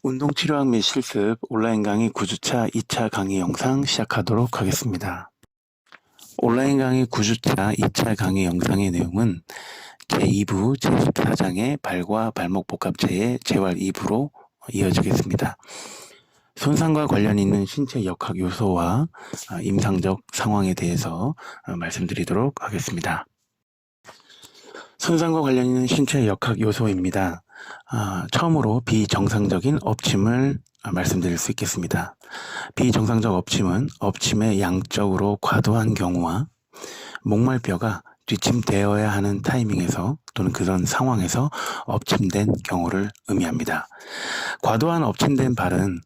운동치료학 및 실습 온라인 강의 9주차 2차 강의 영상 시작하도록 하겠습니다. 온라인 강의 9주차 2차 강의 영상의 내용은 제2부 제14장의 발과 발목 복합체의 재활 2부로 이어지겠습니다. 손상과 관련 있는 신체 역학 요소와 임상적 상황에 대해서 말씀드리도록 하겠습니다. 손상과 관련 있는 신체 역학 요소입니다. 처음으로 비정상적인 엎침을 말씀드릴 수 있겠습니다. 비정상적 엎침은 엎침의 양적으로 과도한 경우와 목말뼈가 뒷침되어야 하는 타이밍에서 또는 그런 상황에서 엎침된 경우를 의미합니다. 과도한 엎침된 발은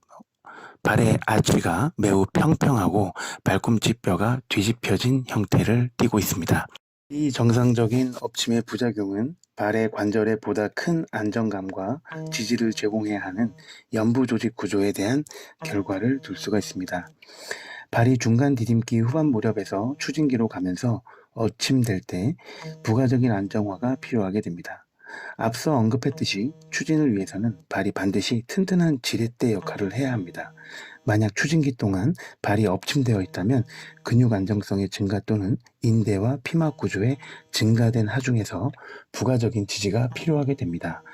발의 아치가 매우 평평하고 발꿈치뼈가 뒤집혀진 형태를 띠고 있습니다. 이 정상적인 엎침의 부작용은 발의 관절에 보다 큰 안정감과 지지를 제공해야 하는 연부 조직 구조에 대한 결과를 둘 수가 있습니다. 발이 중간 디딤기 후반 무렵에서 추진기로 가면서 엎침될 때 부가적인 안정화가 필요하게 됩니다. 앞서 언급했듯이 추진을 위해서는 발이 반드시 튼튼한 지렛대 역할을 해야 합니다. 만약 추진기 동안 발이 엎침되어 있다면 근육 안정성의 증가 또는 인대와 피막 구조의 증가된 하중에서 부가적인 지지가 필요하게 됩니다.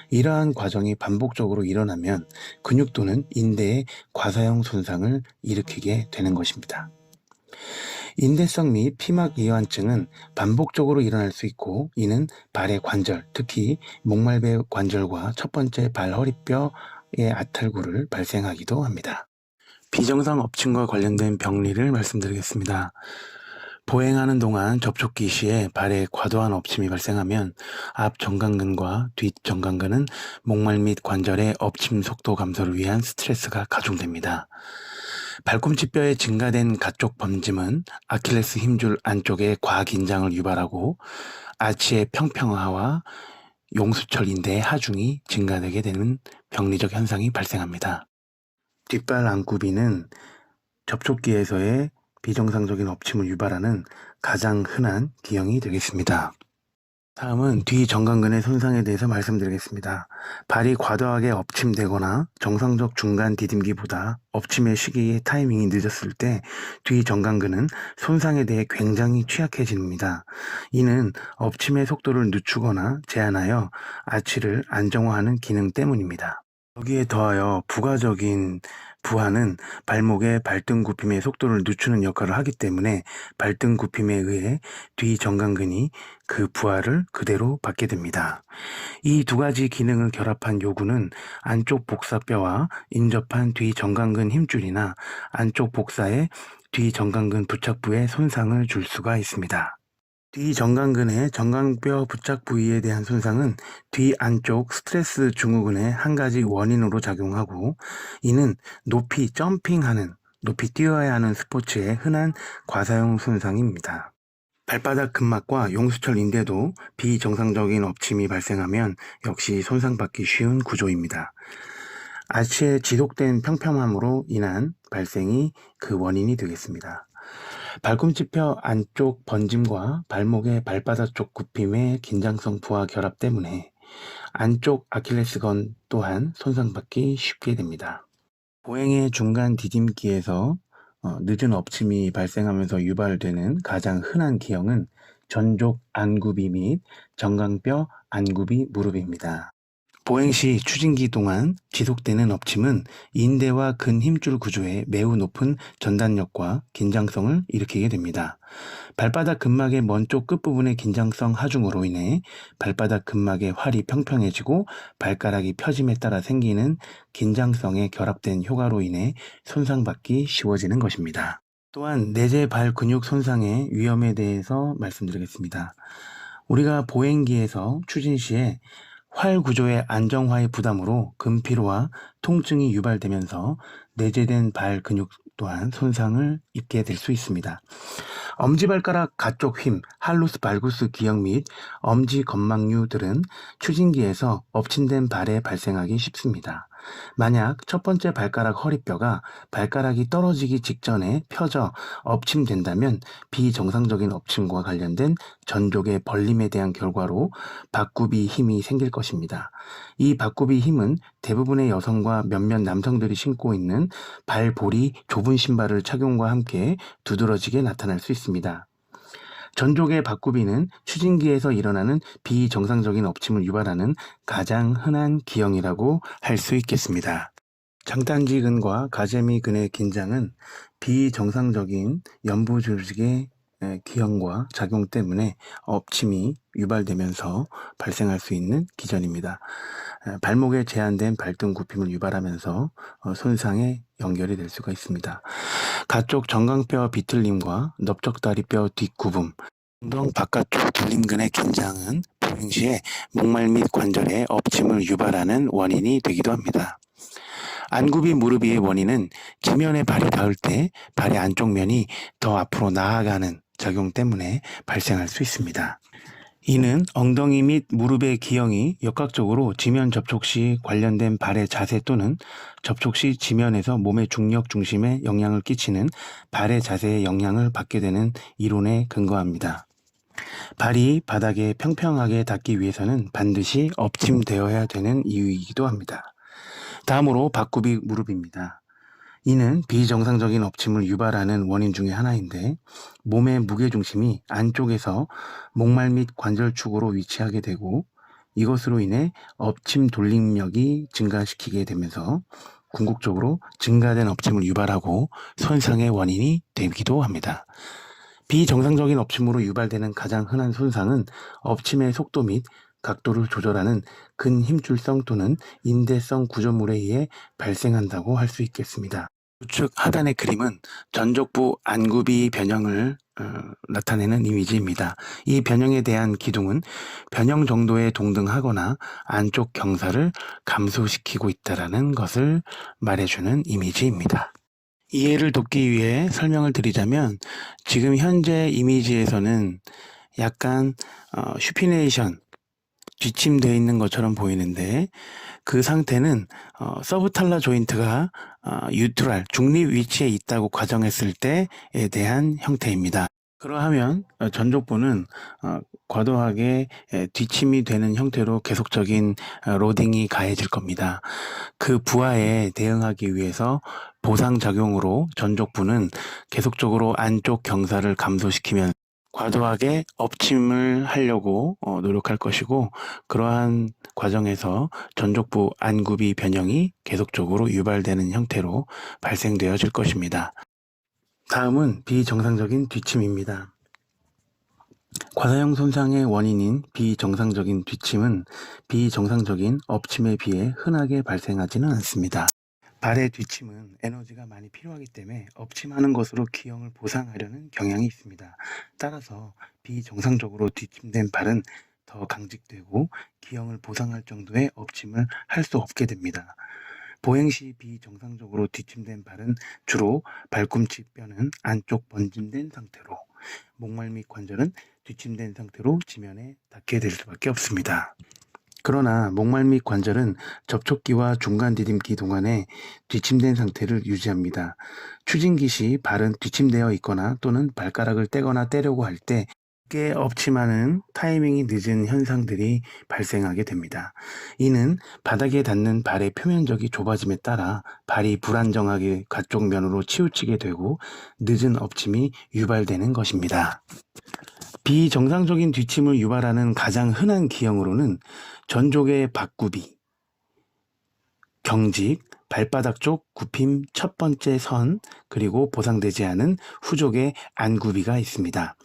이러한 과정이 반복적으로 일어나면 근육 또는 인대의 과사형 손상을 일으키게 되는 것입니다. 인대성 및 피막 이완증은 반복적으로 일어날 수 있고 이는 발의 관절, 특히 목말배 관절과 첫 번째 발 허리뼈의 아탈구를 발생하기도 합니다. 비정상 엎침과 관련된 병리를 말씀드리겠습니다. 보행하는 동안 접촉기 시에 발에 과도한 엎침이 발생하면 앞 정강근과 뒷 정강근은 목말 및 관절의 엎침 속도 감소를 위한 스트레스가 가중됩니다. 발꿈치뼈의 증가된 가쪽 범짐은 아킬레스 힘줄 안쪽의 과긴장을 유발하고 아치의 평평화와 용수철 인대의 하중이 증가되게 되는 병리적 현상이 발생합니다. 뒷발 안구비는 접촉기에서의 비정상적인 엎침을 유발하는 가장 흔한 기형이 되겠습니다. 다음은 뒤 정강근의 손상에 대해서 말씀드리겠습니다. 발이 과도하게 엎침되거나 정상적 중간 디딤기보다 엎침의 시기의 타이밍이 늦었을 때 뒤 정강근은 손상에 대해 굉장히 취약해집니다. 이는 엎침의 속도를 늦추거나 제한하여 아치를 안정화하는 기능 때문입니다. 여기에 더하여 부가적인 부하는 발목의 발등 굽힘의 속도를 늦추는 역할을 하기 때문에 발등 굽힘에 의해 뒤 정강근이 그 부하를 그대로 받게 됩니다. 이 두 가지 기능을 결합한 요구는 안쪽 복사뼈와 인접한 뒤 정강근 힘줄이나 안쪽 복사의 뒤 정강근 부착부에 손상을 줄 수가 있습니다. 뒤 정강근의 정강뼈 부착 부위에 대한 손상은 뒤 안쪽 스트레스 증후군의 한 가지 원인으로 작용하고 이는 높이 점핑하는, 높이 뛰어야 하는 스포츠의 흔한 과사형 손상입니다. 발바닥 근막과 용수철 인대도 비정상적인 엎침이 발생하면 역시 손상받기 쉬운 구조입니다. 아치의 지속된 평평함으로 인한 발생이 그 원인이 되겠습니다. 발꿈치뼈 안쪽 번짐과 발목의 발바닥 쪽 굽힘의 긴장성 부하 결합 때문에 안쪽 아킬레스건 또한 손상받기 쉽게 됩니다. 보행의 중간 디딤기에서 늦은 엎침이 발생하면서 유발되는 가장 흔한 기형은 전족 안구비 및 정강뼈 안구비 무릎입니다. 보행 시 추진기 동안 지속되는 엎침은 인대와 근 힘줄 구조에 매우 높은 전단력과 긴장성을 일으키게 됩니다. 발바닥 근막의 먼쪽 끝부분의 긴장성 하중으로 인해 발바닥 근막의 활이 평평해지고 발가락이 펴짐에 따라 생기는 긴장성에 결합된 효과로 인해 손상받기 쉬워지는 것입니다. 또한 내재 발 근육 손상의 위험에 대해서 말씀드리겠습니다. 우리가 보행기에서 추진 시에 활 구조의 안정화의 부담으로 근피로와 통증이 유발되면서 내재된 발 근육 또한 손상을 입게 될 수 있습니다. 엄지발가락 가쪽 휨, 할루스 발구스 기형 및 엄지 건막류들은 추진기에서 엎친된 발에 발생하기 쉽습니다. 만약 첫 번째 발가락 허리뼈가 발가락이 떨어지기 직전에 펴져 엎침된다면 비정상적인 엎침과 관련된 전족의 벌림에 대한 결과로 박구비 힘이 생길 것입니다. 이 박구비 힘은 대부분의 여성과 몇몇 남성들이 신고 있는 발볼이 좁은 신발을 착용과 함께 두드러지게 나타날 수 있습니다. 전족의 박구비는 추진기에서 일어나는 비정상적인 엎침을 유발하는 가장 흔한 기형이라고 할 수 있겠습니다. 장단지근과 가재미근의 긴장은 비정상적인 연부 조직의 기형과 작용 때문에 엎침이 유발되면서 발생할 수 있는 기전입니다. 발목에 제한된 발등 굽힘을 유발하면서 손상에 연결이 될 수가 있습니다. 가쪽 정강뼈 비틀림과 넓적다리뼈 뒷구붐, 엉덩 바깥쪽 둘림근의 긴장은 보행 시에 목말 및 관절에 엎침을 유발하는 원인이 되기도 합니다. 안굽이 무릎이의 원인은 지면에 발이 닿을 때 발의 안쪽 면이 더 앞으로 나아가는 작용 때문에 발생할 수 있습니다. 이는 엉덩이 및 무릎의 기형이 역학적으로 지면 접촉 시 관련된 발의 자세 또는 접촉 시 지면에서 몸의 중력 중심에 영향을 끼치는 발의 자세에 영향을 받게 되는 이론에 근거합니다. 발이 바닥에 평평하게 닿기 위해서는 반드시 엎침되어야 되는 이유이기도 합니다. 다음으로 박구비 무릎입니다. 이는 비정상적인 엎침을 유발하는 원인 중의 하나인데 몸의 무게중심이 안쪽에서 목말 및 관절축으로 위치하게 되고 이것으로 인해 엎침 돌림력이 증가시키게 되면서 궁극적으로 증가된 엎침을 유발하고 손상의 원인이 되기도 합니다. 비정상적인 엎침으로 유발되는 가장 흔한 손상은 엎침의 속도 및 각도를 조절하는 근힘줄성 또는 인대성 구조물에 의해 발생한다고 할 수 있겠습니다. 우측 하단의 그림은 전족부 안굽이 변형을 나타내는 이미지입니다. 이 변형에 대한 기둥은 변형 정도에 동등하거나 안쪽 경사를 감소시키고 있다는 것을 말해주는 이미지입니다. 이해를 돕기 위해 설명을 드리자면 지금 현재 이미지에서는 약간 슈피네이션, 뒷침되어 있는 것처럼 보이는데 그 상태는 서브탈라 조인트가 유트랄, 중립 위치에 있다고 가정했을 때에 대한 형태입니다. 그러하면 전족부는 과도하게 뒷침이 되는 형태로 계속적인 로딩이 가해질 겁니다. 그 부하에 대응하기 위해서 보상작용으로 전족부는 계속적으로 안쪽 경사를 감소시키면 과도하게 엎침을 하려고 노력할 것이고 그러한 과정에서 전족부 안굽이 변형이 계속적으로 유발되는 형태로 발생되어질 것입니다. 다음은 비정상적인 뒷침입니다. 과사형 손상의 원인인 비정상적인 뒷침은 비정상적인 엎침에 비해 흔하게 발생하지는 않습니다. 발의 뒷침은 에너지가 많이 필요하기 때문에 엎침하는 것으로 기형을 보상하려는 경향이 있습니다. 따라서 비정상적으로 뒷침된 발은 더 강직되고 기형을 보상할 정도의 엎침을 할 수 없게 됩니다. 보행 시 비정상적으로 뒷침된 발은 주로 발꿈치 뼈는 안쪽 번짐된 상태로 목말 및 관절은 뒷침된 상태로 지면에 닿게 될 수밖에 없습니다. 그러나 목말 및 관절은 접촉기와 중간 디딤기 동안에 뒷침된 상태를 유지합니다. 추진기 시 발은 뒷침되어 있거나 또는 발가락을 떼거나 떼려고 할 때 쉽게 엎침하는 타이밍이 늦은 현상들이 발생하게 됩니다. 이는 바닥에 닿는 발의 표면적이 좁아짐에 따라 발이 불안정하게 가쪽 면으로 치우치게 되고 늦은 엎침이 유발되는 것입니다. 비정상적인 뒷침을 유발하는 가장 흔한 기형으로는 전족의 박구비, 경직, 발바닥 쪽 굽힘 첫 번째 선, 그리고 보상되지 않은 후족의 안구비가 있습니다.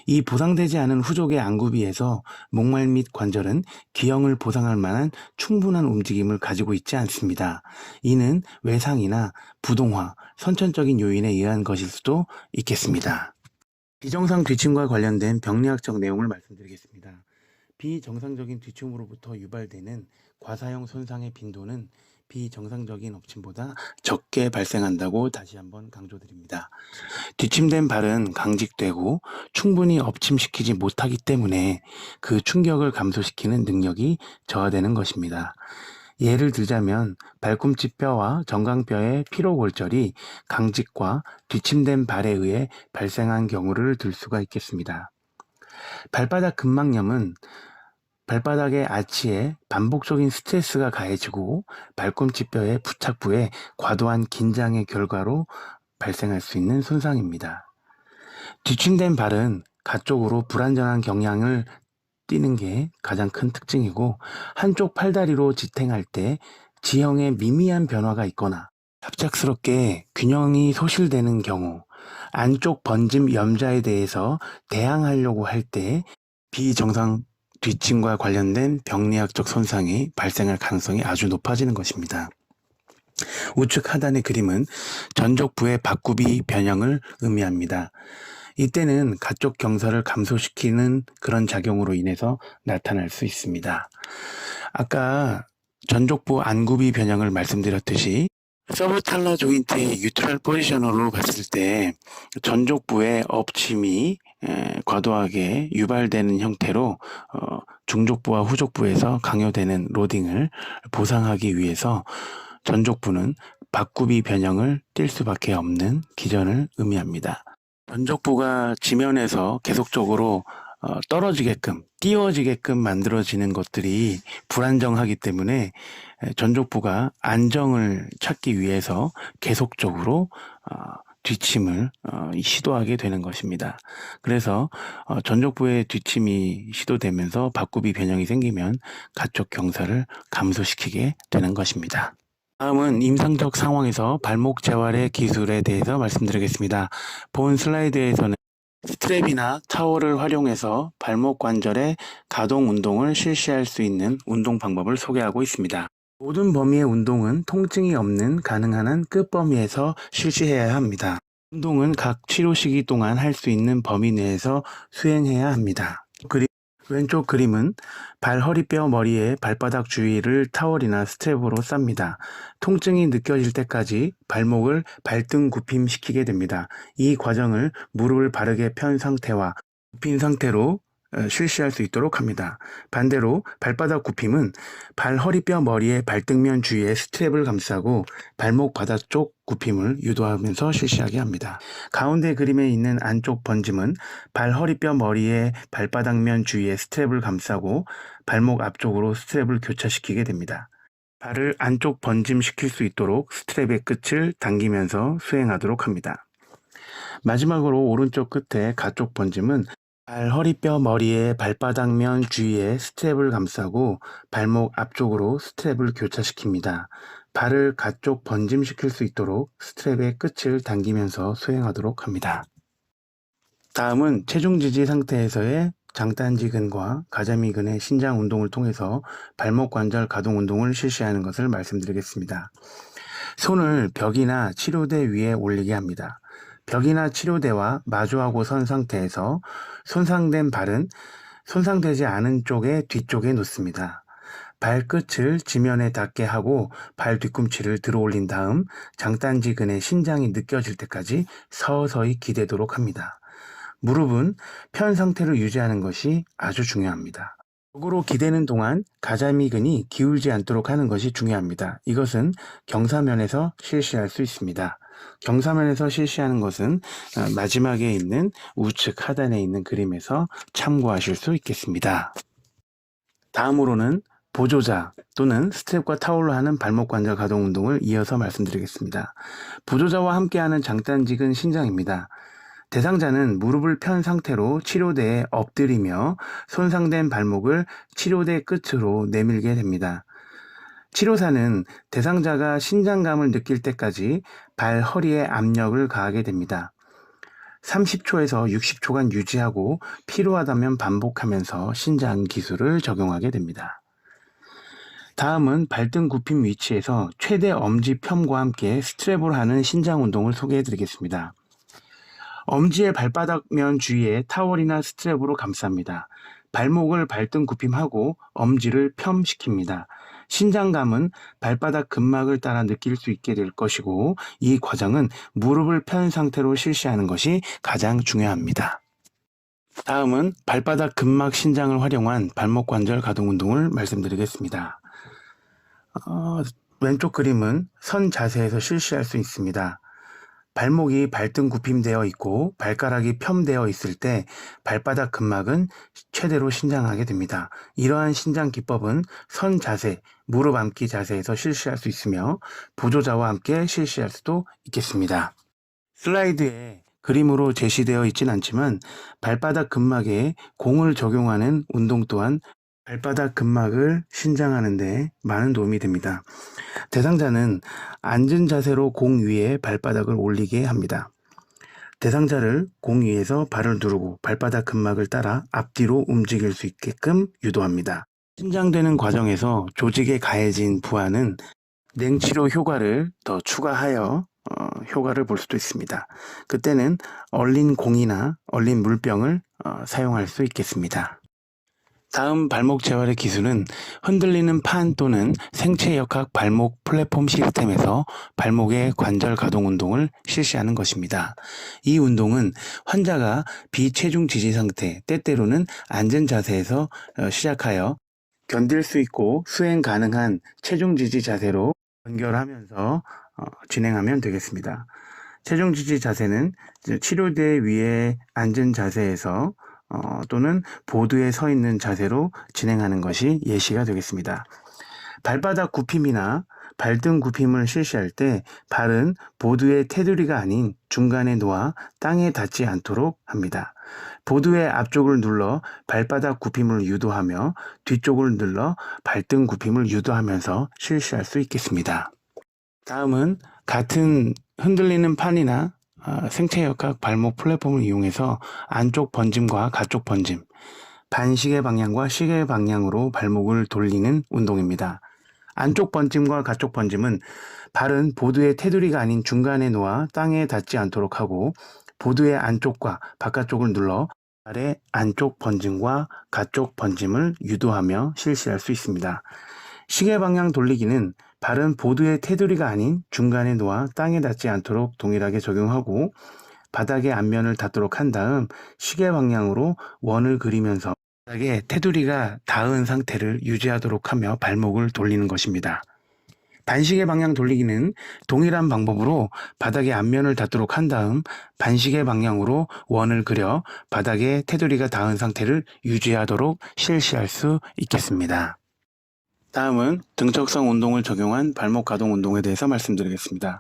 이 보상되지 않은 후족의 안구비에서 목말 및 관절은 기형을 보상할 만한 충분한 움직임을 가지고 있지 않습니다. 이는 외상이나 부동화, 선천적인 요인에 의한 것일 수도 있겠습니다. 비정상 뒷침과 관련된 병리학적 내용을 말씀드리겠습니다. 비정상적인 뒷침으로부터 유발되는 과사형 손상의 빈도는 비정상적인 엎침보다 적게 발생한다고 다시 한번 강조드립니다. 뒷침된 발은 강직되고 충분히 엎침시키지 못하기 때문에 그 충격을 감소시키는 능력이 저하되는 것입니다. 예를 들자면 발꿈치 뼈와 정강뼈의 피로골절이 강직과 뒷침된 발에 의해 발생한 경우를 들 수가 있겠습니다. 발바닥 근막염은 발바닥의 아치에 반복적인 스트레스가 가해지고 발꿈치 뼈의 부착부에 과도한 긴장의 결과로 발생할 수 있는 손상입니다. 뒤침된 발은 가쪽으로 불안정한 경향을 띠는 게 가장 큰 특징이고, 한쪽 팔다리로 지탱할 때 지형에 미미한 변화가 있거나 갑작스럽게 균형이 소실되는 경우, 안쪽 번짐 염좌에 대해서 대항하려고 할 때 비정상 뒷침과 관련된 병리학적 손상이 발생할 가능성이 아주 높아지는 것입니다. 우측 하단의 그림은 전족부의 박구비 변형을 의미합니다. 이때는 가쪽 경사를 감소시키는 그런 작용으로 인해서 나타날 수 있습니다. 아까 전족부 안구비 변형을 말씀드렸듯이 서브탈라 조인트의 유트럴 포지셔너로 봤을 때 전족부의 엎침이 과도하게 유발되는 형태로 중족부와 후족부에서 강요되는 로딩을 보상하기 위해서 전족부는 박구비 변형을 띌 수밖에 없는 기전을 의미합니다. 전족부가 지면에서 계속적으로 떨어지게끔, 띄워지게끔 만들어지는 것들이 불안정하기 때문에 전족부가 안정을 찾기 위해서 계속적으로 뒷침을 시도하게 되는 것입니다. 그래서 전족부의 뒷침이 시도되면서 박구비 변형이 생기면 가쪽 경사를 감소시키게 되는 것입니다. 다음은 임상적 상황에서 발목 재활의 기술에 대해서 말씀드리겠습니다. 본 슬라이드에서는 스트랩이나 타월을 활용해서 발목 관절의 가동 운동을 실시할 수 있는 운동 방법을 소개하고 있습니다. 모든 범위의 운동은 통증이 없는 가능한 한 끝범위에서 실시해야 합니다. 운동은 각 치료 시기 동안 할 수 있는 범위 내에서 수행해야 합니다. 왼쪽 그림은 발 허리뼈 머리에 발바닥 주위를 타월이나 스트랩으로 쌉니다. 통증이 느껴질 때까지 발목을 발등 굽힘시키게 됩니다. 이 과정을 무릎을 바르게 편 상태와 굽힌 상태로 실시할 수 있도록 합니다. 반대로 발바닥 굽힘은 발 허리뼈 머리의 발등면 주위에 스트랩을 감싸고 발목 바닥 쪽 굽힘을 유도하면서 실시하게 합니다. 가운데 그림에 있는 안쪽 번짐은 발 허리뼈 머리의 발바닥면 주위에 스트랩을 감싸고 발목 앞쪽으로 스트랩을 교차시키게 됩니다. 발을 안쪽 번짐시킬 수 있도록 스트랩의 끝을 당기면서 수행하도록 합니다. 마지막으로 오른쪽 끝에 가쪽 번짐은 발 허리뼈 머리의 발바닥면 주위에 스트랩을 감싸고 발목 앞쪽으로 스트랩을 교차시킵니다. 발을 가쪽 번짐시킬 수 있도록 스트랩의 끝을 당기면서 수행하도록 합니다. 다음은 체중 지지 상태에서의 장단지근과 가자미근의 신장 운동을 통해서 발목 관절 가동 운동을 실시하는 것을 말씀드리겠습니다. 손을 벽이나 치료대 위에 올리게 합니다. 벽이나 치료대와 마주하고 선 상태에서 손상된 발은 손상되지 않은 쪽의 뒤쪽에 놓습니다. 발끝을 지면에 닿게 하고 발 뒤꿈치를 들어 올린 다음 장단지근의 신장이 느껴질 때까지 서서히 기대도록 합니다. 무릎은 편 상태로 유지하는 것이 아주 중요합니다. 벽으로 기대는 동안 가자미근이 기울지 않도록 하는 것이 중요합니다. 이것은 경사면에서 실시할 수 있습니다. 경사면에서 실시하는 것은 마지막에 있는 우측 하단에 있는 그림에서 참고하실 수 있겠습니다. 다음으로는 보조자 또는 스트랩과 타올로 하는 발목 관절 가동 운동을 이어서 말씀드리겠습니다. 보조자와 함께하는 장단지근 신장입니다. 대상자는 무릎을 편 상태로 치료대에 엎드리며 손상된 발목을 치료대 끝으로 내밀게 됩니다. 치료사는 대상자가 신장감을 느낄 때까지 발 허리에 압력을 가하게 됩니다. 30초에서 60초간 유지하고 필요하다면 반복하면서 신장 기술을 적용하게 됩니다. 다음은 발등 굽힘 위치에서 최대 엄지 펴과 함께 스트랩을 하는 신장 운동을 소개해 드리겠습니다. 엄지의 발바닥면 주위에 타월이나 스트랩으로 감쌉니다. 발목을 발등 굽힘하고 엄지를 펴시킵니다. 신장감은 발바닥 근막을 따라 느낄 수 있게 될 것이고 이 과정은 무릎을 편 상태로 실시하는 것이 가장 중요합니다. 다음은 발바닥 근막 신장을 활용한 발목 관절 가동 운동을 말씀드리겠습니다. 왼쪽 그림은 선 자세에서 실시할 수 있습니다. 발목이 발등 굽힘되어 있고 발가락이 펴되어 있을 때 발바닥 근막은 최대로 신장하게 됩니다. 이러한 신장 기법은 선 자세, 무릎 앉기 자세에서 실시할 수 있으며 보조자와 함께 실시할 수도 있겠습니다. 슬라이드에 그림으로 제시되어 있진 않지만 발바닥 근막에 공을 적용하는 운동 또한 발바닥 근막을 신장하는 데 많은 도움이 됩니다. 대상자는 앉은 자세로 공 위에 발바닥을 올리게 합니다. 대상자를 공 위에서 발을 누르고 발바닥 근막을 따라 앞뒤로 움직일 수 있게끔 유도합니다. 신장되는 과정에서 조직에 가해진 부하는 냉치료 효과를 더 추가하여 효과를 볼 수도 있습니다. 그때는 얼린 공이나 얼린 물병을 사용할 수 있겠습니다. 다음 발목 재활의 기술은 흔들리는 판 또는 생체역학 발목 플랫폼 시스템에서 발목의 관절 가동 운동을 실시하는 것입니다. 이 운동은 환자가 비체중 지지 상태, 때때로는 앉은 자세에서 시작하여 견딜 수 있고 수행 가능한 체중 지지 자세로 연결하면서 진행하면 되겠습니다. 체중 지지 자세는 치료대 위에 앉은 자세에서 또는 보드에 서 있는 자세로 진행하는 것이 예시가 되겠습니다. 발바닥 굽힘이나 발등 굽힘을 실시할 때 발은 보드의 테두리가 아닌 중간에 놓아 땅에 닿지 않도록 합니다. 보드의 앞쪽을 눌러 발바닥 굽힘을 유도하며 뒤쪽을 눌러 발등 굽힘을 유도하면서 실시할 수 있겠습니다. 다음은 같은 흔들리는 판이나 생체역학 발목 플랫폼을 이용해서 안쪽 번짐과 가쪽 번짐, 반시계 방향과 시계 방향으로 발목을 돌리는 운동입니다. 안쪽 번짐과 가쪽 번짐은 발은 보드의 테두리가 아닌 중간에 놓아 땅에 닿지 않도록 하고 보드의 안쪽과 바깥쪽을 눌러 발의 안쪽 번짐과 가쪽 번짐을 유도하며 실시할 수 있습니다. 시계 방향 돌리기는 발은 보드의 테두리가 아닌 중간에 놓아 땅에 닿지 않도록 동일하게 적용하고 바닥의 앞면을 닿도록 한 다음 시계 방향으로 원을 그리면서 바닥에 테두리가 닿은 상태를 유지하도록 하며 발목을 돌리는 것입니다. 반시계 방향 돌리기는 동일한 방법으로 바닥의 앞면을 닿도록 한 다음 반시계 방향으로 원을 그려 바닥에 테두리가 닿은 상태를 유지하도록 실시할 수 있겠습니다. 다음은 등척성 운동을 적용한 발목 가동 운동에 대해서 말씀드리겠습니다.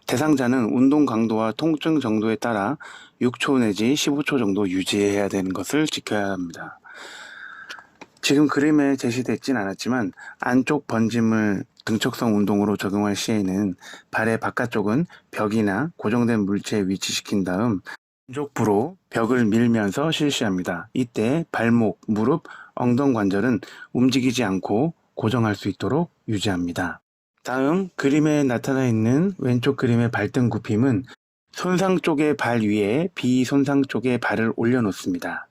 대상자는 운동 강도와 통증 정도에 따라 6초 내지 15초 정도 유지해야 되는 것을 지켜야 합니다. 지금 그림에 제시되진 않았지만 안쪽 번짐을 등척성 운동으로 적용할 시에는 발의 바깥쪽은 벽이나 고정된 물체에 위치시킨 다음 왼쪽부로 벽을 밀면서 실시합니다. 이때 발목, 무릎, 엉덩 관절은 움직이지 않고 고정할 수 있도록 유지합니다. 다음 그림에 나타나 있는 왼쪽 그림의 발등 굽힘은 손상 쪽의 발 위에 비손상 쪽의 발을 올려놓습니다.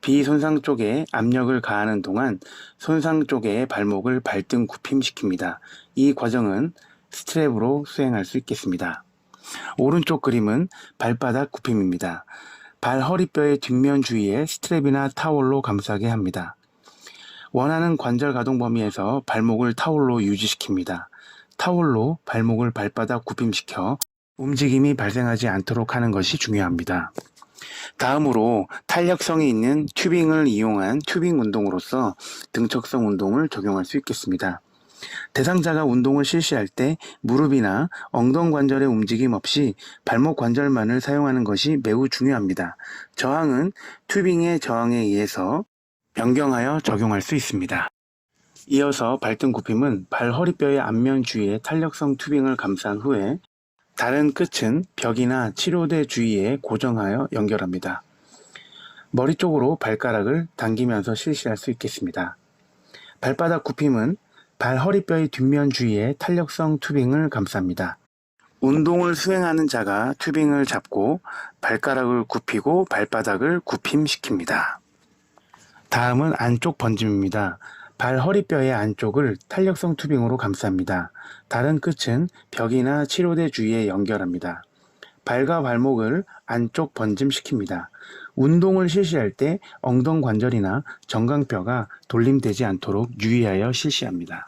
비손상 쪽에 압력을 가하는 동안 손상 쪽의 발목을 발등 굽힘시킵니다. 이 과정은 스트랩으로 수행할 수 있겠습니다. 오른쪽 그림은 발바닥 굽힘입니다. 발 허리뼈의 뒷면 주위에 스트랩이나 타월로 감싸게 합니다. 원하는 관절 가동 범위에서 발목을 타월로 유지시킵니다. 타월로 발목을 발바닥 굽힘시켜 움직임이 발생하지 않도록 하는 것이 중요합니다. 다음으로 탄력성이 있는 튜빙을 이용한 튜빙 운동으로서 등척성 운동을 적용할 수 있겠습니다. 대상자가 운동을 실시할 때 무릎이나 엉덩 관절의 움직임 없이 발목 관절만을 사용하는 것이 매우 중요합니다. 저항은 튜빙의 저항에 의해서 변경하여 적용할 수 있습니다. 이어서 발등 굽힘은 발 허리뼈의 앞면 주위에 탄력성 튜빙을 감싼 후에 다른 끝은 벽이나 치료대 주위에 고정하여 연결합니다. 머리 쪽으로 발가락을 당기면서 실시할 수 있겠습니다. 발바닥 굽힘은 발 허리뼈의 뒷면 주위에 탄력성 튜빙을 감쌉니다. 운동을 수행하는 자가 튜빙을 잡고 발가락을 굽히고 발바닥을 굽힘시킵니다. 다음은 안쪽 번짐입니다. 발 허리뼈의 안쪽을 탄력성 투빙으로 감쌉니다. 다른 끝은 벽이나 치료대 주위에 연결합니다. 발과 발목을 안쪽 번짐시킵니다. 운동을 실시할 때 엉덩관절이나 정강뼈가 돌림되지 않도록 유의하여 실시합니다.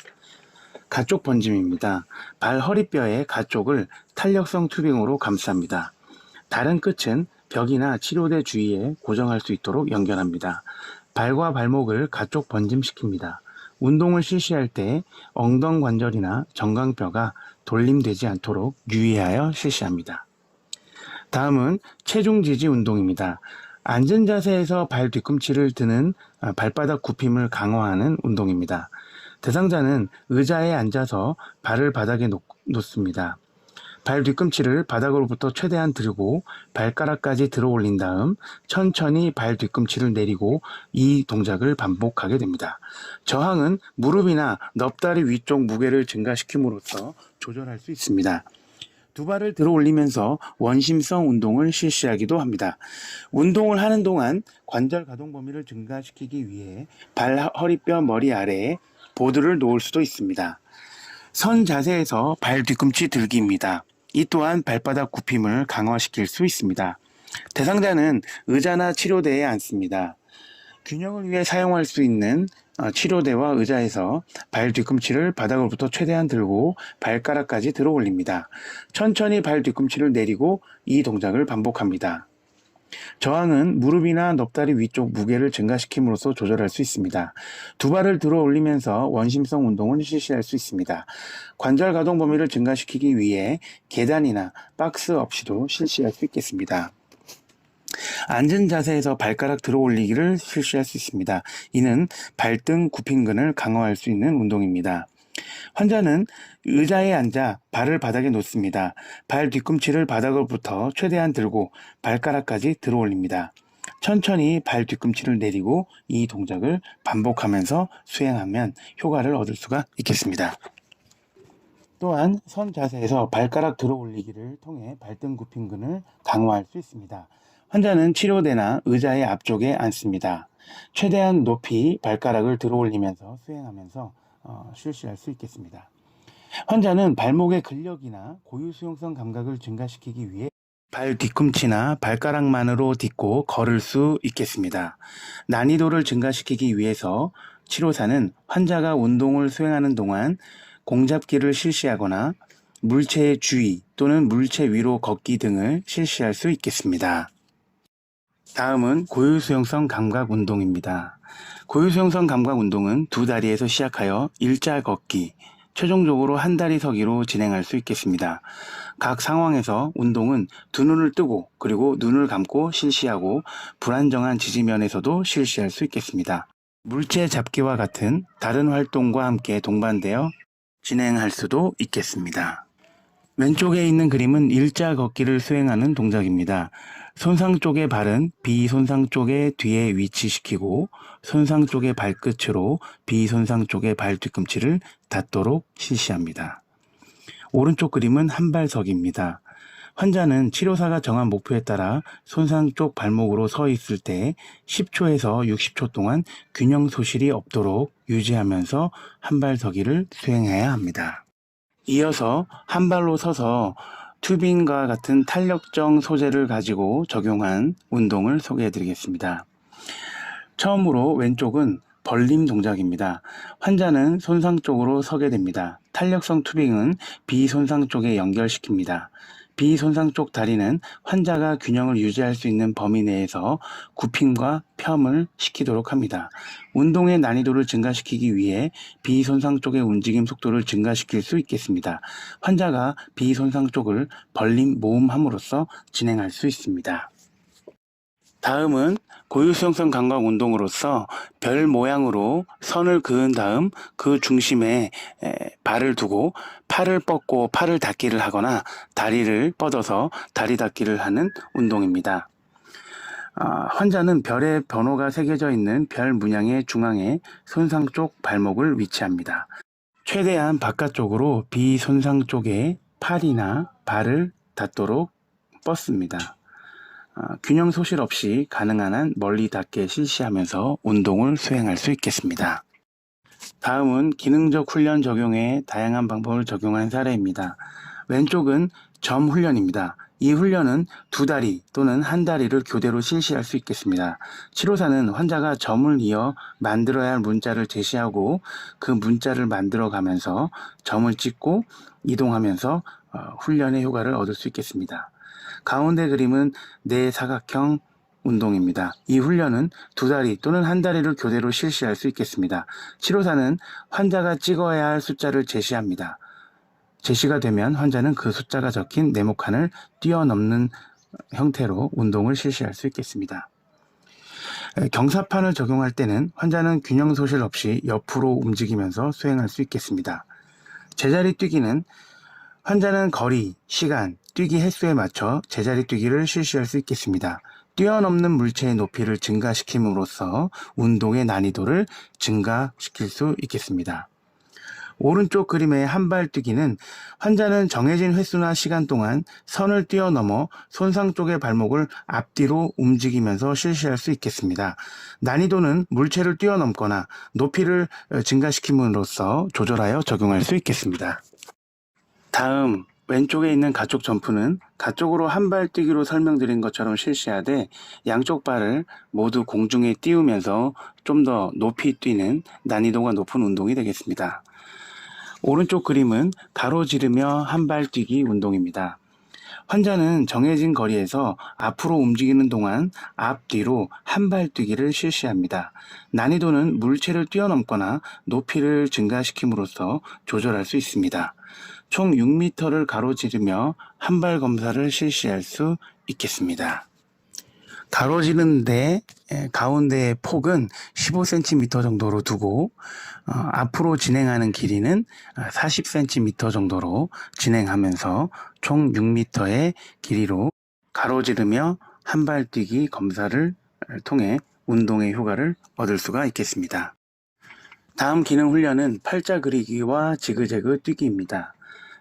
가쪽 번짐입니다. 발 허리뼈의 가쪽을 탄력성 투빙으로 감쌉니다. 다른 끝은 벽이나 치료대 주위에 고정할 수 있도록 연결합니다. 발과 발목을 가쪽 번짐시킵니다. 운동을 실시할 때 엉덩관절이나 정강뼈가 돌림되지 않도록 유의하여 실시합니다. 다음은 체중 지지 운동입니다. 앉은 자세에서 발 뒤꿈치를 드는 발바닥 굽힘을 강화하는 운동입니다. 대상자는 의자에 앉아서 발을 바닥에 놓습니다. 발 뒤꿈치를 바닥으로부터 최대한 들고 발가락까지 들어 올린 다음 천천히 발 뒤꿈치를 내리고 이 동작을 반복하게 됩니다. 저항은 무릎이나 넙다리 위쪽 무게를 증가시킴으로써 조절할 수 있습니다. 두 발을 들어 올리면서 원심성 운동을 실시하기도 합니다. 운동을 하는 동안 관절 가동 범위를 증가시키기 위해 발 허리뼈 머리 아래에 보드를 놓을 수도 있습니다. 선 자세에서 발 뒤꿈치 들기입니다. 이 또한 발바닥 굽힘을 강화시킬 수 있습니다. 대상자는 의자나 치료대에 앉습니다. 균형을 위해 사용할 수 있는 치료대와 의자에서 발 뒤꿈치를 바닥으로부터 최대한 들고 발가락까지 들어 올립니다. 천천히 발 뒤꿈치를 내리고 이 동작을 반복합니다. 저항은 무릎이나 넙다리 위쪽 무게를 증가시킴으로써 조절할 수 있습니다. 두 발을 들어 올리면서 원심성 운동을 실시할 수 있습니다. 관절 가동 범위를 증가시키기 위해 계단이나 박스 없이도 실시할 수 있겠습니다. 앉은 자세에서 발가락 들어 올리기를 실시할 수 있습니다. 이는 발등 굽힘근을 강화할 수 있는 운동입니다. 환자는 의자에 앉아 발을 바닥에 놓습니다. 발 뒤꿈치를 바닥으로부터 최대한 들고 발가락까지 들어 올립니다. 천천히 발 뒤꿈치를 내리고 이 동작을 반복하면서 수행하면 효과를 얻을 수가 있겠습니다. 또한 선 자세에서 발가락 들어 올리기를 통해 발등 굽힘근을 강화할 수 있습니다. 환자는 치료대나 의자의 앞쪽에 앉습니다. 최대한 높이 발가락을 들어 올리면서 수행하면서 실시할 수 있겠습니다. 환자는 발목의 근력이나 고유 수용성 감각을 증가시키기 위해 발 뒤꿈치나 발가락만으로 딛고 걸을 수 있겠습니다. 난이도를 증가시키기 위해서 치료사는 환자가 운동을 수행하는 동안 공잡기를 실시하거나 물체의 주위 또는 물체 위로 걷기 등을 실시할 수 있겠습니다. 다음은 고유수용성 감각 운동입니다. 고유수용성 감각 운동은 두 다리에서 시작하여 일자 걷기, 최종적으로 한 다리 서기로 진행할 수 있겠습니다. 각 상황에서 운동은 두 눈을 뜨고 그리고 눈을 감고 실시하고 불안정한 지지면에서도 실시할 수 있겠습니다. 물체 잡기와 같은 다른 활동과 함께 동반되어 진행할 수도 있겠습니다. 왼쪽에 있는 그림은 일자 걷기를 수행하는 동작입니다. 손상 쪽의 발은 비손상 쪽의 뒤에 위치시키고 손상 쪽의 발끝으로 비손상 쪽의 발 뒤꿈치를 닿도록 실시합니다. 오른쪽 그림은 한발석입니다. 환자는 치료사가 정한 목표에 따라 손상 쪽 발목으로 서 있을 때 10초에서 60초 동안 균형 소실이 없도록 유지하면서 한발서기를 수행해야 합니다. 이어서 한 발로 서서 튜빙과 같은 탄력적 소재를 가지고 적용한 운동을 소개해 드리겠습니다. 처음으로 왼쪽은 벌림 동작입니다. 환자는 손상 쪽으로 서게 됩니다. 탄력성 튜빙은 비손상 쪽에 연결시킵니다. 비손상 쪽 다리는 환자가 균형을 유지할 수 있는 범위 내에서 굽힘과 펴을 시키도록 합니다. 운동의 난이도를 증가시키기 위해 비손상 쪽의 움직임 속도를 증가시킬 수 있겠습니다. 환자가 비손상 쪽을 벌림 모음함으로써 진행할 수 있습니다. 다음은 고유수용성 감각 운동으로서 별 모양으로 선을 그은 다음 그 중심에 발을 두고 팔을 뻗고 팔을 닫기를 하거나 다리를 뻗어서 다리 닫기를 하는 운동입니다. 환자는 별의 번호가 새겨져 있는 별 문양의 중앙에 손상 쪽 발목을 위치합니다. 최대한 바깥쪽으로 비손상 쪽에 팔이나 발을 닿도록 뻗습니다. 균형 소실 없이 가능한 한 멀리 닿게 실시하면서 운동을 수행할 수 있겠습니다. 다음은 기능적 훈련 적용에 다양한 방법을 적용한 사례입니다. 왼쪽은 점 훈련입니다. 이 훈련은 2다리 또는 1다리를 교대로 실시할 수 있겠습니다. 치료사는 환자가 점을 이어 만들어야 할 문자를 제시하고 그 문자를 만들어 가면서 점을 찍고 이동하면서 훈련의 효과를 얻을 수 있겠습니다. 가운데 그림은 내사각형 운동입니다. 이 훈련은 2다리 또는 1다리를 교대로 실시할 수 있겠습니다. 치료사는 환자가 찍어야 할 숫자를 제시합니다. 제시가 되면 환자는 그 숫자가 적힌 네모칸을 뛰어넘는 형태로 운동을 실시할 수 있겠습니다. 경사판을 적용할 때는 환자는 균형 소실 없이 옆으로 움직이면서 수행할 수 있겠습니다. 제자리 뛰기는 환자는 거리, 시간, 뛰기 횟수에 맞춰 제자리 뛰기를 실시할 수 있겠습니다. 뛰어넘는 물체의 높이를 증가시킴으로써 운동의 난이도를 증가시킬 수 있겠습니다. 오른쪽 그림의 한발 뛰기는 환자는 정해진 횟수나 시간 동안 선을 뛰어넘어 손상 쪽의 발목을 앞뒤로 움직이면서 실시할 수 있겠습니다. 난이도는 물체를 뛰어넘거나 높이를 증가시킴으로써 조절하여 적용할 수 있겠습니다. 다음 왼쪽에 있는 가쪽 점프는 가쪽으로 한발 뛰기로 설명드린 것처럼 실시하되 양쪽 발을 모두 공중에 띄우면서 좀 더 높이 뛰는 난이도가 높은 운동이 되겠습니다. 오른쪽 그림은 가로지르며 한발 뛰기 운동입니다. 환자는 정해진 거리에서 앞으로 움직이는 동안 앞뒤로 한발 뛰기를 실시합니다. 난이도는 물체를 뛰어넘거나 높이를 증가시킴으로써 조절할 수 있습니다. 총 6m를 가로지르며 한발 검사를 실시할 수 있겠습니다. 가로지르는데 가운데의 폭은 15cm 정도로 두고 앞으로 진행하는 길이는 40cm 정도로 진행하면서 총 6m의 길이로 가로지르며 한발뛰기 검사를 통해 운동의 효과를 얻을 수가 있겠습니다. 다음 기능 훈련은 팔자 그리기와 지그재그 뛰기입니다.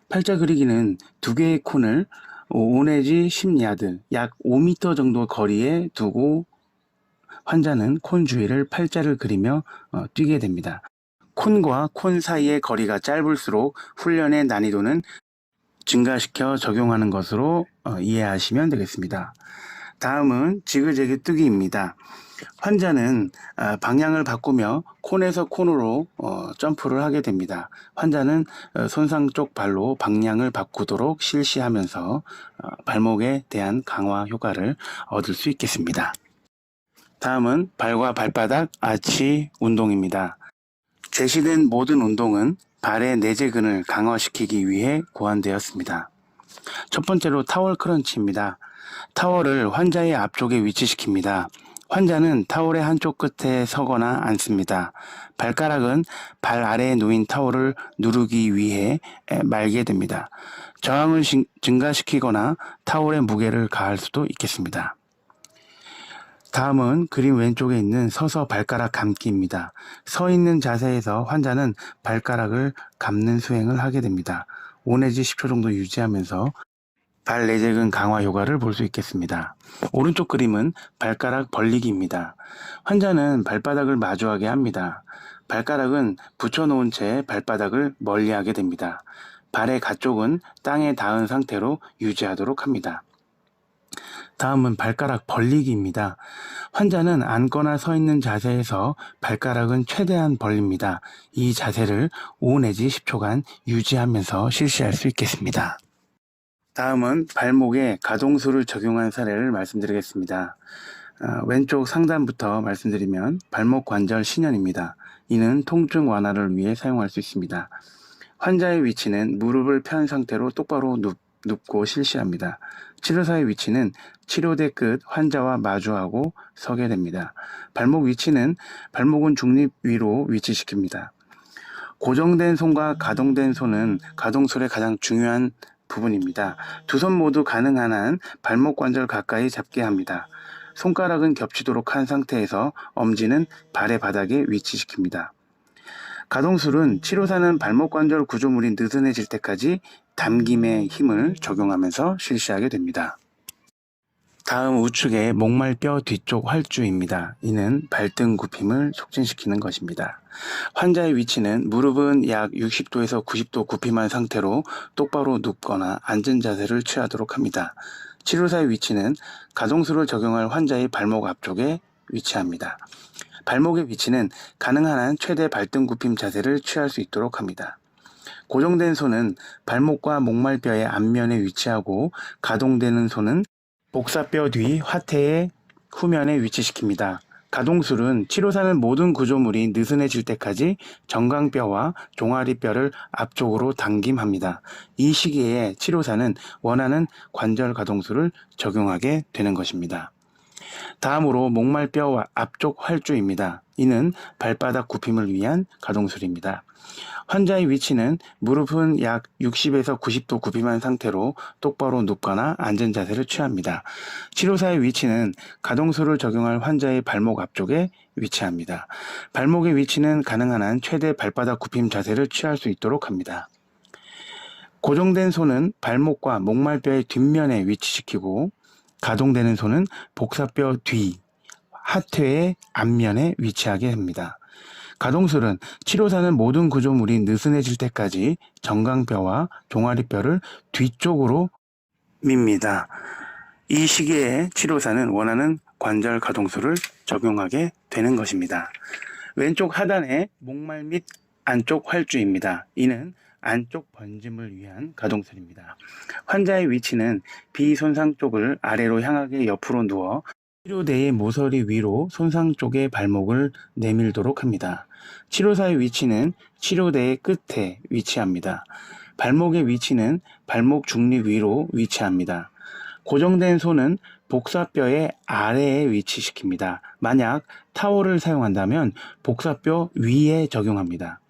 팔자 그리기는 2개의 콘을 5 내지 10야드, 약 5m 정도 거리에 두고 환자는 콘 주위를 팔자를 그리며 뛰게 됩니다. 콘과 콘 사이의 거리가 짧을수록 훈련의 난이도는 증가시켜 적용하는 것으로 이해하시면 되겠습니다. 다음은 지그재그 뛰기입니다. 환자는 방향을 바꾸며 콘에서 콘으로 점프를 하게 됩니다. 환자는 손상 쪽 발로 방향을 바꾸도록 실시하면서 발목에 대한 강화 효과를 얻을 수 있겠습니다. 다음은 발과 발바닥 아치 운동입니다. 제시된 모든 운동은 발의 내재근을 강화시키기 위해 고안되었습니다. 첫 번째로 타월 크런치입니다. 타월을 환자의 앞쪽에 위치시킵니다. 환자는 타월의 한쪽 끝에 서거나 앉습니다. 발가락은 발 아래에 놓인 타월을 누르기 위해 말게 됩니다. 저항을 증가시키거나 타월의 무게를 가할 수도 있겠습니다. 다음은 그림 왼쪽에 있는 서서 발가락 감기입니다. 서 있는 자세에서 환자는 발가락을 감는 수행을 하게 됩니다. 5 내지 10초 정도 유지하면서 발 내재근 강화 효과를 볼 수 있겠습니다. 오른쪽 그림은 발가락 벌리기입니다. 환자는 발바닥을 마주하게 합니다. 발가락은 붙여놓은 채 발바닥을 멀리하게 됩니다. 발의 가쪽은 땅에 닿은 상태로 유지하도록 합니다. 다음은 발가락 벌리기입니다. 환자는 앉거나 서 있는 자세에서 발가락은 최대한 벌립니다. 이 자세를 5 내지 10초간 유지하면서 실시할 수 있겠습니다. 다음은 발목에 가동수를 적용한 사례를 말씀드리겠습니다. 왼쪽 상단부터 말씀드리면 발목 관절 신연입니다. 이는 통증 완화를 위해 사용할 수 있습니다. 환자의 위치는 무릎을 편 상태로 똑바로 눕고 실시합니다. 치료사의 위치는 치료대 끝 환자와 마주하고 서게 됩니다. 발목 위치는 발목은 중립 위로 위치시킵니다. 고정된 손과 가동된 손은 가동술의 가장 중요한 부분입니다. 두 손 모두 가능한 한 발목 관절 가까이 잡게 합니다. 손가락은 겹치도록 한 상태에서 엄지는 발의 바닥에 위치시킵니다. 가동술은 치료사는 발목 관절 구조물이 느슨해질 때까지 담김의 힘을 적용하면서 실시하게 됩니다. 다음 우측의 목말뼈 뒤쪽 활주입니다. 이는 발등 굽힘을 촉진시키는 것입니다. 환자의 위치는 무릎은 약 60도에서 90도 굽힘한 상태로 똑바로 눕거나 앉은 자세를 취하도록 합니다. 치료사의 위치는 가동수를 적용할 환자의 발목 앞쪽에 위치합니다. 발목의 위치는 가능한 한 최대 발등 굽힘 자세를 취할 수 있도록 합니다. 고정된 손은 발목과 목말뼈의 앞면에 위치하고 가동되는 손은 복사뼈 뒤 화태의 후면에 위치시킵니다. 가동술은 치료사는 모든 구조물이 느슨해질 때까지 정강뼈와 종아리뼈를 앞쪽으로 당김합니다. 이 시기에 치료사는 원하는 관절 가동술을 적용하게 되는 것입니다. 다음으로 목말뼈 앞쪽 활주입니다. 이는 발바닥 굽힘을 위한 가동술입니다. 환자의 위치는 무릎은 약 60에서 90도 굽힘한 상태로 똑바로 눕거나 앉은 자세를 취합니다. 치료사의 위치는 가동술을 적용할 환자의 발목 앞쪽에 위치합니다. 발목의 위치는 가능한 한 최대 발바닥 굽힘 자세를 취할 수 있도록 합니다. 고정된 손은 발목과 목말뼈의 뒷면에 위치시키고 가동되는 손은 복사뼈 뒤, 하퇴의 앞면에 위치하게 합니다. 가동술은 치료사는 모든 구조물이 느슨해질 때까지 정강뼈와 종아리뼈를 뒤쪽으로 밉니다. 이 시기에 치료사는 원하는 관절 가동술을 적용하게 되는 것입니다. 왼쪽 하단의 목말 및 안쪽 활주입니다. 이는 안쪽 번짐을 위한 가동술입니다. 환자의 위치는 비손상 쪽을 아래로 향하게 옆으로 누워 치료대의 모서리 위로 손상 쪽의 발목을 내밀도록 합니다. 치료사의 위치는 치료대의 끝에 위치합니다. 발목의 위치는 발목 중립 위로 위치합니다. 고정된 손은 복사뼈의 아래에 위치시킵니다. 만약 타월을 사용한다면 복사뼈 위에 적용합니다.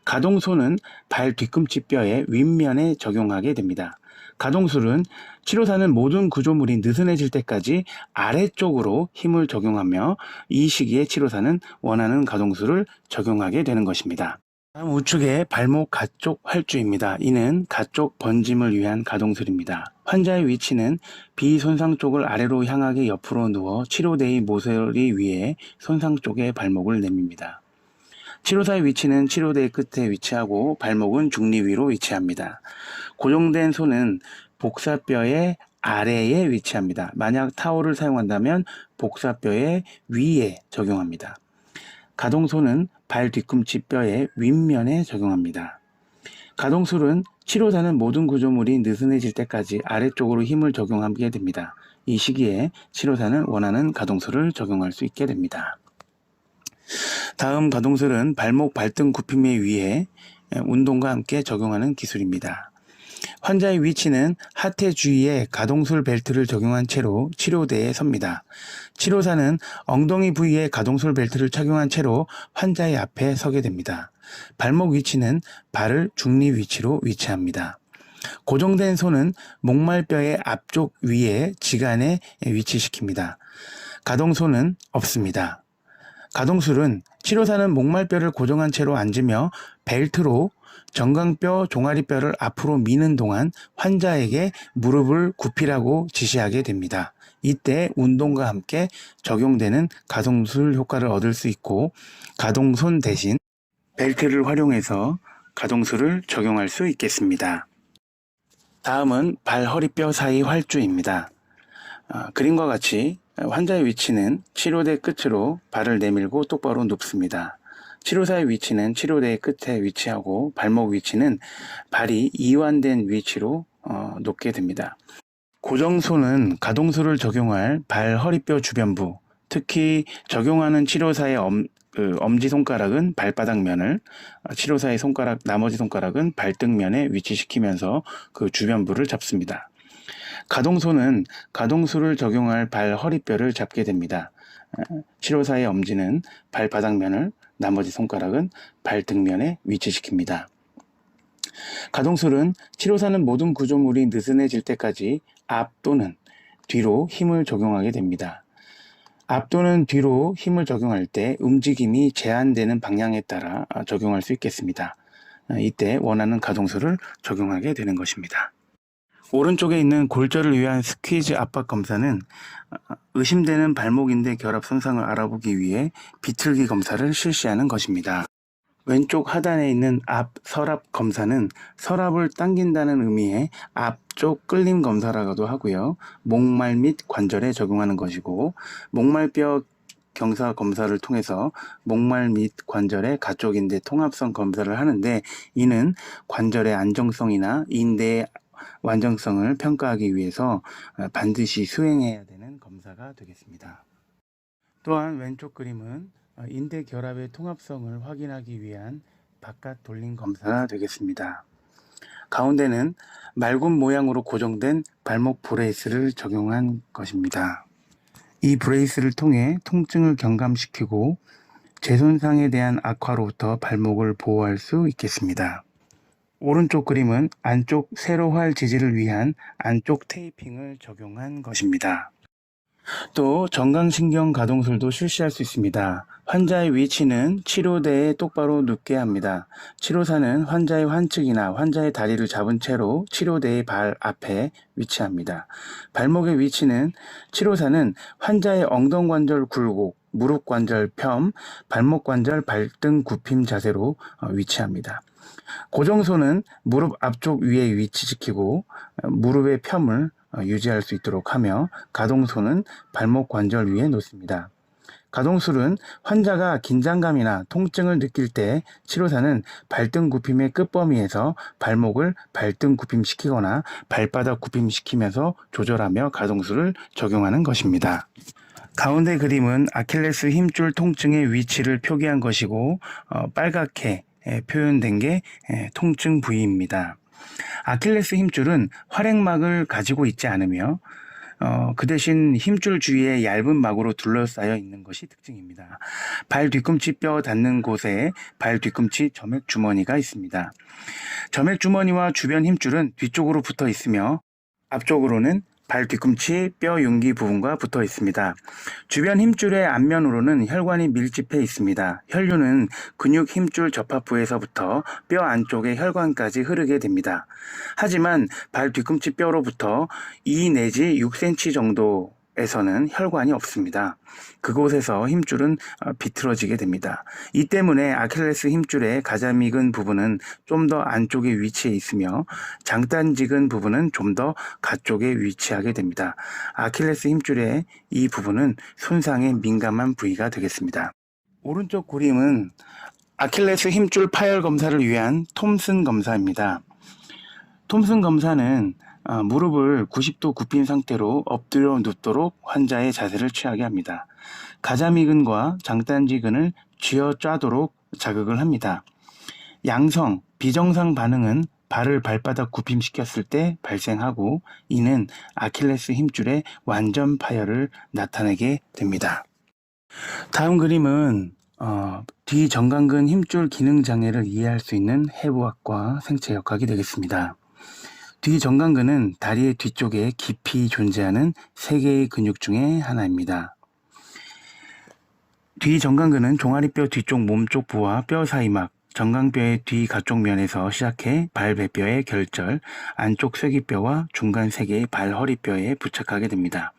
가동손은 발 뒤꿈치뼈의 윗면에 적용하게 됩니다. 가동술은 치료사는 모든 구조물이 느슨해질 때까지 아래쪽으로 힘을 적용하며 이 시기에 치료사는 원하는 가동술을 적용하게 되는 것입니다. 다음 우측의 발목 가쪽 활주입니다. 이는 가쪽 번짐을 위한 가동술입니다. 환자의 위치는 비손상 쪽을 아래로 향하게 옆으로 누워 치료대의 모서리 위에 손상 쪽의 발목을 내밉니다. 치료사의 위치는 치료대 끝에 위치하고 발목은 중립 위로 위치합니다. 고정된 손은 복사뼈의 아래에 위치합니다. 만약 타월을 사용한다면 복사뼈의 위에 적용합니다. 가동손은 발 뒤꿈치 뼈의 윗면에 적용합니다. 가동술은 치료사는 모든 구조물이 느슨해질 때까지 아래쪽으로 힘을 적용하게 됩니다. 이 시기에 치료사는 원하는 가동술을 적용할 수 있게 됩니다. 다음 가동술은 발목 발등 굽힘에 의해 운동과 함께 적용하는 기술입니다. 환자의 위치는 하태 주위에 가동술 벨트를 적용한 채로 치료대에 섭니다. 치료사는 엉덩이 부위에 가동술 벨트를 착용한 채로 환자의 앞에 서게 됩니다. 발목 위치는 발을 중립 위치로 위치합니다. 고정된 손은 목말뼈의 앞쪽 위에 지간에 위치시킵니다. 가동손은 없습니다. 가동술은 치료사는 목말뼈를 고정한 채로 앉으며 벨트로 정강뼈, 종아리뼈를 앞으로 미는 동안 환자에게 무릎을 굽히라고 지시하게 됩니다. 이때 운동과 함께 적용되는 가동술 효과를 얻을 수 있고 가동손 대신 벨트를 활용해서 가동술을 적용할 수 있겠습니다. 다음은 발, 허리뼈 사이 활주입니다. 그림과 같이 환자의 위치는 치료대 끝으로 발을 내밀고 똑바로 눕습니다. 치료사의 위치는 치료대의 끝에 위치하고 발목 위치는 발이 이완된 위치로 놓게 됩니다. 고정손은 가동술을 적용할 발, 허리뼈 주변부, 특히 적용하는 치료사의 엄지손가락은 발바닥면을, 치료사의 손가락, 나머지 손가락은 발등면에 위치시키면서 그 주변부를 잡습니다. 가동손은 가동술을 적용할 발, 허리뼈를 잡게 됩니다. 치료사의 엄지는 발바닥면을, 나머지 손가락은 발등면에 위치시킵니다. 가동술은 치료사는 모든 구조물이 느슨해질 때까지 앞 또는 뒤로 힘을 적용하게 됩니다. 앞 또는 뒤로 힘을 적용할 때 움직임이 제한되는 방향에 따라 적용할 수 있겠습니다. 이때 원하는 가동술을 적용하게 되는 것입니다. 오른쪽에 있는 골절을 위한 스퀴즈 압박 검사는 의심되는 발목인대 결합 손상을 알아보기 위해 비틀기 검사를 실시하는 것입니다. 왼쪽 하단에 있는 앞 서랍 검사는 서랍을 당긴다는 의미의 앞쪽 끌림 검사라고도 하고요. 목말 및 관절에 적용하는 것이고, 목말뼈 경사 검사를 통해서 목말 및 관절의 가쪽 인대 통합성 검사를 하는데, 이는 관절의 안정성이나 인대의 완전성을 평가하기 위해서 반드시 수행해야 되는 검사가 되겠습니다. 또한 왼쪽 그림은 인대 결합의 통합성을 확인하기 위한 바깥 돌림 검사가 되겠습니다. 가운데는 말굽 모양으로 고정된 발목 브레이스를 적용한 것입니다. 이 브레이스를 통해 통증을 경감시키고 재손상에 대한 악화로부터 발목을 보호할 수 있겠습니다. 오른쪽 그림은 안쪽 세로활 지지를 위한 안쪽 테이핑을 적용한 것입니다. 또 정강신경 가동술도 실시할 수 있습니다. 환자의 위치는 치료대에 똑바로 눕게 합니다. 치료사는 환자의 환측이나 환자의 다리를 잡은 채로 치료대의 발 앞에 위치합니다. 발목의 위치는 치료사는 환자의 엉덩관절 굴곡, 무릎 관절 펴, 발목 관절 발등 굽힘 자세로 위치합니다. 고정소는 무릎 앞쪽 위에 위치시키고 무릎의 펴을 유지할 수 있도록 하며, 가동소는 발목 관절 위에 놓습니다. 가동술은 환자가 긴장감이나 통증을 느낄 때 치료사는 발등 굽힘의 끝범위에서 발목을 발등 굽힘시키거나 발바닥 굽힘시키면서 조절하며 가동술을 적용하는 것입니다. 가운데 그림은 아킬레스 힘줄 통증의 위치를 표기한 것이고, 빨갛게 표현된 게 통증 부위입니다. 아킬레스 힘줄은 활액막을 가지고 있지 않으며 그 대신 힘줄 주위에 얇은 막으로 둘러싸여 있는 것이 특징입니다. 발 뒤꿈치 뼈 닿는 곳에 발 뒤꿈치 점액 주머니가 있습니다. 점액 주머니와 주변 힘줄은 뒤쪽으로 붙어 있으며 앞쪽으로는 발 뒤꿈치 뼈 융기 부분과 붙어 있습니다. 주변 힘줄의 앞면으로는 혈관이 밀집해 있습니다. 혈류는 근육 힘줄 접합부에서부터 뼈 안쪽의 혈관까지 흐르게 됩니다. 하지만 발 뒤꿈치 뼈로부터 2 내지 6cm 정도에서는 혈관이 없습니다. 그곳에서 힘줄은 비틀어지게 됩니다. 이 때문에 아킬레스 힘줄의 가자믹은 부분은 좀 더 안쪽에 위치해 있으며 장단직은 부분은 좀 더 가쪽에 위치하게 됩니다. 아킬레스 힘줄의 이 부분은 손상에 민감한 부위가 되겠습니다. 오른쪽 그림은 아킬레스 힘줄 파열 검사를 위한 톰슨 검사입니다. 톰슨 검사는 무릎을 90도 굽힌 상태로 엎드려 눕도록 환자의 자세를 취하게 합니다. 가자미근과 장단지근을 쥐어 짜도록 자극을 합니다. 양성, 비정상 반응은 발을 발바닥 굽힘시켰을 때 발생하고, 이는 아킬레스 힘줄의 완전 파열을 나타내게 됩니다. 다음 그림은 뒤 정강근 힘줄 기능 장애를 이해할 수 있는 해부학과 생체역학이 되겠습니다. 뒤 정강근은 다리의 뒤쪽에 깊이 존재하는 3개의 근육 중에 하나입니다. 뒤 정강근은 종아리뼈 뒤쪽 몸쪽 부와 뼈 사이막, 정강뼈의 뒤 가쪽 면에서 시작해 발배뼈의 결절, 안쪽 쇄기뼈와 중간 3개의 발 허리뼈에 부착하게 됩니다.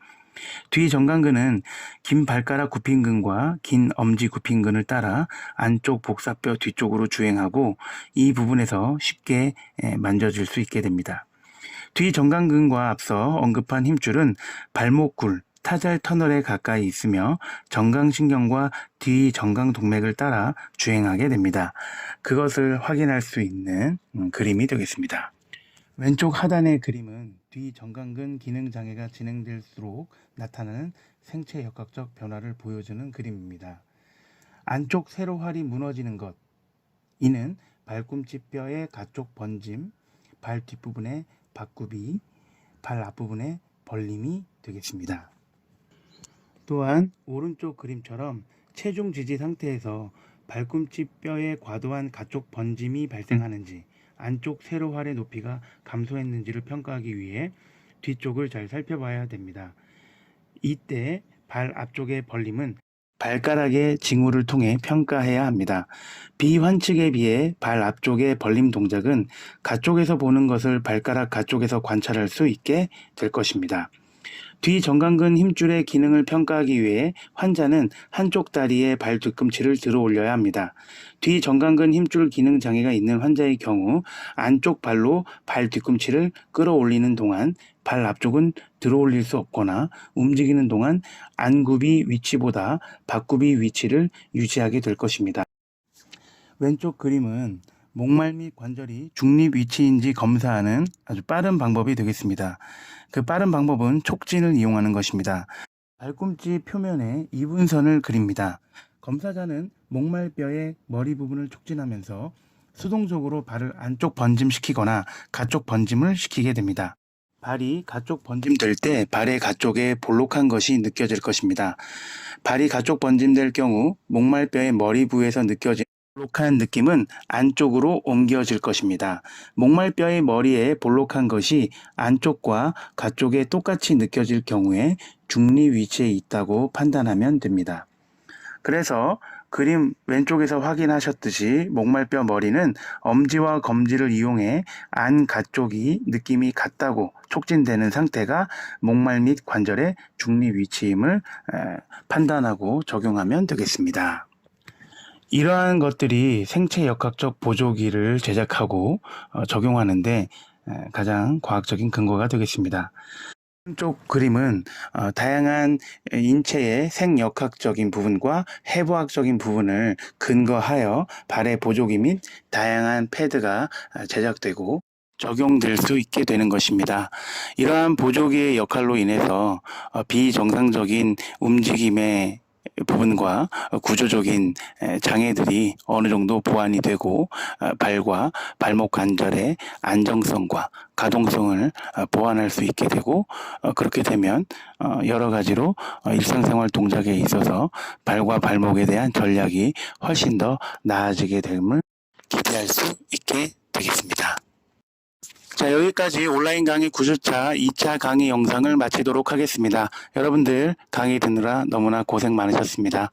뒤 정강근은 긴 발가락 굽힘근과 긴 엄지 굽힘근을 따라 안쪽 복사뼈 뒤쪽으로 주행하고, 이 부분에서 쉽게 만져질 수 있게 됩니다. 뒤 정강근과 앞서 언급한 힘줄은 발목굴, 타잘 터널에 가까이 있으며 정강신경과 뒤 정강동맥을 따라 주행하게 됩니다. 그것을 확인할 수 있는 그림이 되겠습니다. 왼쪽 하단의 그림은 뒤 정강근 기능 장애가 진행될수록 나타나는 생체 역학적 변화를 보여주는 그림입니다. 안쪽 세로활이 무너지는 것, 이는 발꿈치 뼈의 가쪽 번짐, 발 뒷부분의 박굽이, 발 앞부분의 벌림이 되겠습니다. 또한 오른쪽 그림처럼 체중 지지 상태에서 발꿈치 뼈의 과도한 가쪽 번짐이 발생하는지, 안쪽 세로활의 높이가 감소했는지를 평가하기 위해 뒤쪽을 잘 살펴봐야 됩니다. 이때 발 앞쪽의 벌림은 발가락의 징후를 통해 평가해야 합니다. 비환측에 비해 발 앞쪽의 벌림 동작은 가쪽에서 보는 것을 발가락 가쪽에서 관찰할 수 있게 될 것입니다. 뒤정강근 힘줄의 기능을 평가하기 위해 환자는 한쪽 다리에 발 뒤꿈치를 들어 올려야 합니다. 뒤정강근 힘줄 기능 장애가 있는 환자의 경우 안쪽 발로 발 뒤꿈치를 끌어올리는 동안 발 앞쪽은 들어 올릴 수 없거나 움직이는 동안 안굽이 위치보다 박굽이 위치를 유지하게 될 것입니다. 왼쪽 그림은 목말 및 관절이 중립 위치인지 검사하는 아주 빠른 방법이 되겠습니다. 그 빠른 방법은 촉진을 이용하는 것입니다. 발꿈치 표면에 이분선을 그립니다. 검사자는 목말뼈의 머리 부분을 촉진하면서 수동적으로 발을 안쪽 번짐시키거나 가쪽 번짐을 시키게 됩니다. 발이 가쪽 번짐될 때 발의 가쪽에 볼록한 것이 느껴질 것입니다. 발이 가쪽 번짐될 경우 목말뼈의 머리 부에서 느껴진 볼록한 느낌은 안쪽으로 옮겨질 것입니다. 목말뼈의 머리에 볼록한 것이 안쪽과 가쪽에 똑같이 느껴질 경우에 중립 위치에 있다고 판단하면 됩니다. 그래서 그림 왼쪽에서 확인하셨듯이 목말뼈 머리는 엄지와 검지를 이용해 안 가쪽이 느낌이 같다고 촉진되는 상태가 목말 및 관절의 중립 위치임을 판단하고 적용하면 되겠습니다. 이러한 것들이 생체 역학적 보조기를 제작하고 적용하는데 가장 과학적인 근거가 되겠습니다. 오른쪽 그림은 다양한 인체의 생역학적인 부분과 해부학적인 부분을 근거하여 발의 보조기 및 다양한 패드가 제작되고 적용될 수 있게 되는 것입니다. 이러한 보조기의 역할로 인해서 비정상적인 움직임의 부분과 구조적인 장애들이 어느 정도 보완이 되고 발과 발목 관절의 안정성과 가동성을 보완할 수 있게 되고 그렇게 되면 여러 가지로 일상생활 동작에 있어서 발과 발목에 대한 전략이 훨씬 더 나아지게 됨을 기대할 수 있게 되겠습니다. 자, 여기까지 온라인 강의 9주차 2차 강의 영상을 마치도록 하겠습니다. 여러분들 강의 듣느라 너무나 고생 많으셨습니다.